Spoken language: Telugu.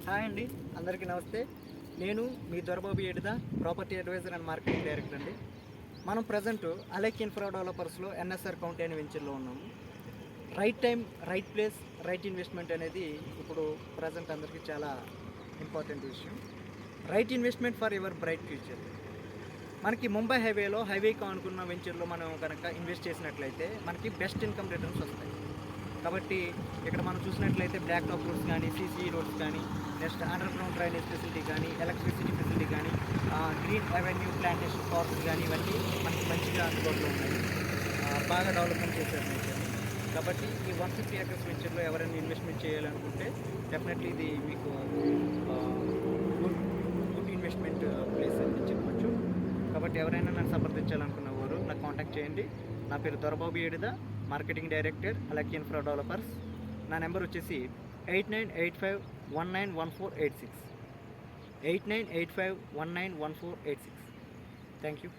హాయ్ అండి, అందరికీ నమస్తే. నేను మీ Dorababu Edida property advisor and marketing director అండి. మనం ప్రజెంట్ అలెక్ ఇన్ఫ్రా డెవలపర్స్లో ఎన్ఎస్ఆర్ కౌంటీ అనే వెంచర్లో ఉన్నాము. Right time, right place, right investment అనేది ఇప్పుడు ప్రజెంట్ అందరికీ చాలా ఇంపార్టెంట్ విషయం. Right investment for your bright future. మనకి ముంబై హైవేకి అనుకున్న వెంచర్లో మనం కనుక ఇన్వెస్ట్ చేసినట్లయితే మనకి బెస్ట్ ఇన్కమ్ రిటర్న్స్ వస్తాయి. కాబట్టి ఇక్కడ మనం చూసినట్లయితే బ్లాక్ టాప్ రోడ్స్ కానీ, సీసీ రోడ్స్ కానీ, next under ground drainage facility కానీ, ఎలక్ట్రిసిటీ ఫెసిలిటీ కానీ, గ్రీన్ అవెన్యూ ప్లాంటేషన్ పార్క్స్ కానీ, ఇవన్నీ మనకి మంచిగా అందుబాటులో ఉన్నాయి. బాగా డెవలప్మెంట్ చేశారు నేచర్ని. కాబట్టి ఈ 150 acres వెంచర్లో ఎవరైనా ఇన్వెస్ట్మెంట్ చేయాలనుకుంటే డెఫినెట్లీ ఇది మీకు గుడ్ ఇన్వెస్ట్మెంట్ ప్లేస్ అని చెప్పచ్చు. కాబట్టి ఎవరైనా నన్ను సంప్రదించాలనుకున్న వారు నాకు కాంటాక్ట్ చేయండి. నా పేరు Dorababu Edida, marketing director Alec infra developers. నా నెంబర్ వచ్చేసి 8985191486. 8985191486. Thank you.